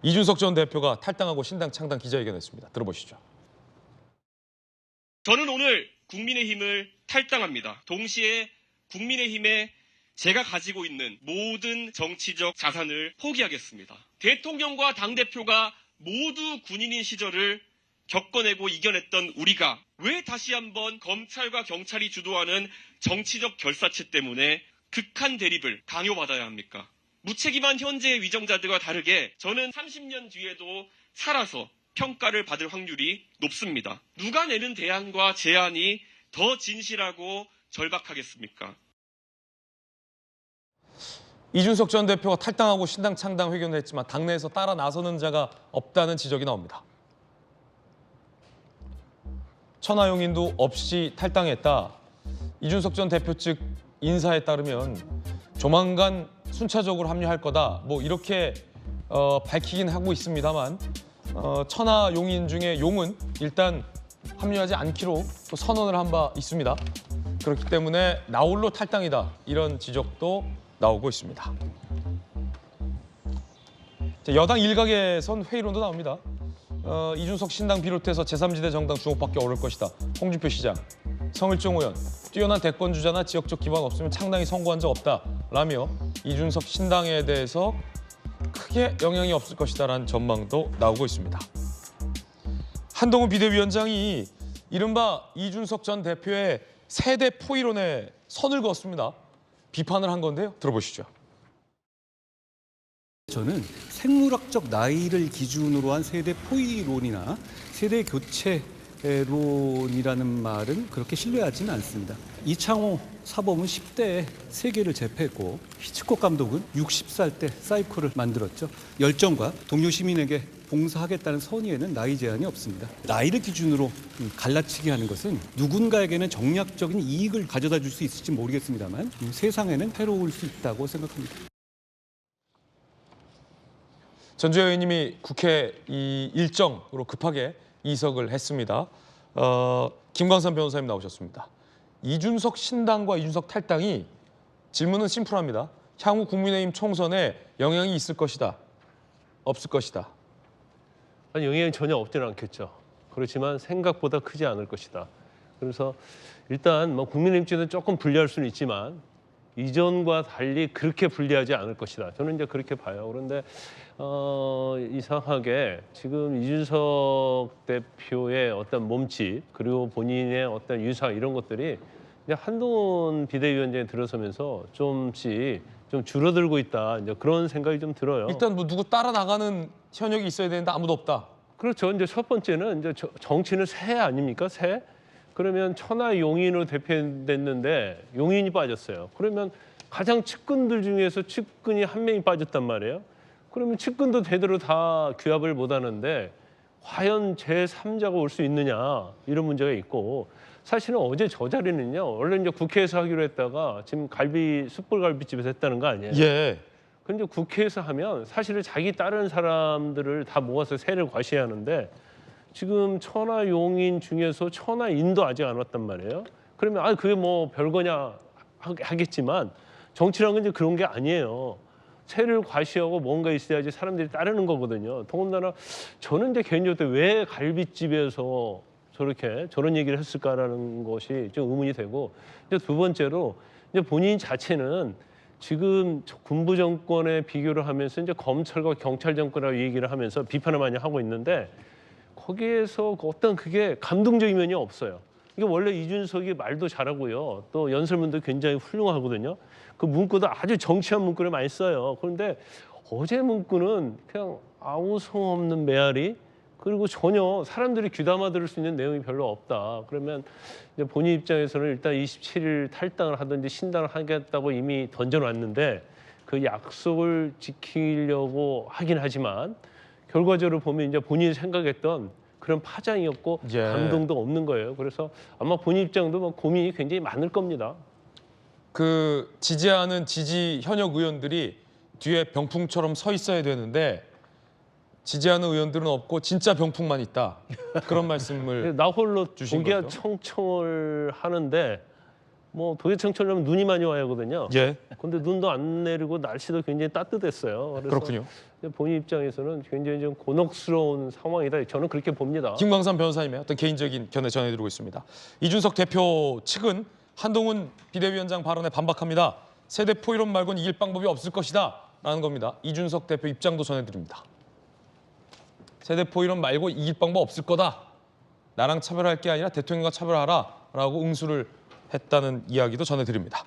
이준석 전 대표가 탈당하고 신당 창당 기자회견했습니다. 들어보시죠. 저는 오늘 국민의힘을 탈당합니다. 동시에 국민의힘에 제가 가지고 있는 모든 정치적 자산을 포기하겠습니다. 대통령과 당대표가 모두 군인인 시절을 겪어내고 이겨냈던 우리가 왜 다시 한번 검찰과 경찰이 주도하는 정치적 결사체 때문에 극한 대립을 강요받아야 합니까? 무책임한 현재의 위정자들과 다르게 저는 30년 뒤에도 살아서 평가를 받을 확률이 높습니다. 누가 내는 대안과 제안이 더 진실하고 절박하겠습니까? 이준석 전 대표가 탈당하고 신당 창당 회견을 했지만 당내에서 따라 나서는 자가 없다는 지적이 나옵니다. 천하용인도 없이 탈당했다. 이준석 전 대표 측 인사에 따르면 조만간 순차적으로 합류할 거다. 뭐 이렇게 밝히긴 하고 있습니다만 천하용인 중에 용은 일단 합류하지 않기로 또 선언을 한 바 있습니다. 그렇기 때문에 나홀로 탈당이다. 이런 지적도 나오고 있습니다. 여당 일각에선 회의론도 나옵니다. 이준석 신당 비롯해서 제3지대 정당 주목받기 어려울 것이다. 홍준표 시장, 성일종 의원, 뛰어난 대권 주자나 지역적 기반 없으면 창당이 성공한 적 없다. 라며 이준석 신당에 대해서 크게 영향이 없을 것이다라는 전망도 나오고 있습니다. 한동훈 비대위원장이 이른바 이준석 전 대표의 세대 포이론에 선을 그었습니다. 비판을 한 건데요. 들어보시죠. 저는 생물학적 나이를 기준으로 한 세대 포이론이나 세대 교체론이라는 말은 그렇게 신뢰하지는 않습니다. 이창호 사범은 10대에 세계를 제패했고 히치콕 감독은 60살 때 사이코를 만들었죠. 열정과 동료 시민에게 봉사하겠다는 선의에는 나이 제한이 없습니다. 나이를 기준으로 갈라치기 하는 것은 누군가에게는 정략적인 이익을 가져다 줄 수 있을지 모르겠습니다만 세상에는 해로울 수 있다고 생각합니다. 전주현 의원님이 국회 이 일정으로 급하게 이석을 했습니다. 김광삼 변호사님 나오셨습니다. 이준석 신당과 이준석 탈당이 질문은 심플합니다. 향후 국민의힘 총선에 영향이 있을 것이다. 없을 것이다. 아니, 영향이 전혀 없지는 않겠죠. 그렇지만 생각보다 크지 않을 것이다. 그래서 일단 뭐 국민의힘 쪽에서 조금 불리할 수는 있지만 이전과 달리 그렇게 불리하지 않을 것이다. 저는 이제 그렇게 봐요. 그런데 이상하게 지금 이준석 대표의 어떤 몸짓 그리고 본인의 어떤 유사 이런 것들이 이제 한동훈 비대위원장에 들어서면서 좀씩 좀 줄어들고 있다. 이제 그런 생각이 좀 들어요. 일단 뭐 누구 따라 나가는 현역이 있어야 되는데 아무도 없다. 그렇죠. 이제 첫 번째는 이제 정치는 새 아닙니까? 새. 그러면 천하용인으로 대표됐는데 용인이 빠졌어요. 그러면 가장 측근들 중에서 측근이 한 명이 빠졌단 말이에요. 그러면 측근도 제대로 다 규합을 못 하는데 과연 제3자가 올 수 있느냐 이런 문제가 있고 사실은 어제 저 자리는요. 원래 이제 국회에서 하기로 했다가 지금 숯불갈비집에서 했다는 거 아니에요? 예. 근데 국회에서 하면 사실은 자기 다른 사람들을 다 모아서 세를 과시하는데 지금 천하용인 중에서 천하인도 아직 안 왔단 말이에요. 그러면 그게 뭐 별거냐 하겠지만 정치라는 건 이제 그런 게 아니에요. 세를 과시하고 뭔가 있어야지 사람들이 따르는 거거든요. 더군다나 저는 이제 개인적으로 왜 갈비집에서 저런 얘기를 했을까라는 것이 좀 의문이 되고 이제 두 번째로 이제 본인 자체는 지금 군부 정권에 비교를 하면서 이제 검찰과 경찰 정권이라고 얘기를 하면서 비판을 많이 하고 있는데 거기에서 어떤 그게 감동적인 면이 없어요. 이게 원래 이준석이 말도 잘하고요. 또 연설문도 굉장히 훌륭하거든요. 그 문구도 아주 정치한 문구를 많이 써요. 그런데 어제 문구는 그냥 아우성 없는 메아리 그리고 전혀 사람들이 귀담아 들을 수 있는 내용이 별로 없다. 그러면 이제 본인 입장에서는 일단 27일 탈당을 하든지 신당을 하겠다고 이미 던져놨는데 그 약속을 지키려고 하긴 하지만 결과적으로 보면 이제 본인이 생각했던 그런 파장이었고 예. 감동도 없는 거예요. 그래서 아마 본인 입장도 뭐 고민이 굉장히 많을 겁니다. 그 지지하는 지지 현역 의원들이 뒤에 병풍처럼 서 있어야 되는데 지지하는 의원들은 없고 진짜 병풍만 있다. 그런 말씀을 나 홀로 주신 독야 거죠. 청청을 하는데 뭐 도계청처럼 눈이 많이 와야 하거든요. 예, 근데 눈도 안 내리고 날씨도 굉장히 따뜻했어요. 그래서 그렇군요. 본인 입장에서는 굉장히 좀 곤혹스러운 상황이다. 저는 그렇게 봅니다. 김광삼 변호사님의 어떤 개인적인 견해 전해드리고 있습니다. 이준석 대표 측은 한동훈 비대위원장 발언에 반박합니다. 세대 포이론 말고는 이길 방법이 없을 것이다 라는 겁니다. 이준석 대표 입장도 전해드립니다. 세대 포이론 말고 이길 방법 없을 거다. 나랑 차별할 게 아니라 대통령과 차별하라 라고 응수를 했다는 이야기도 전해드립니다.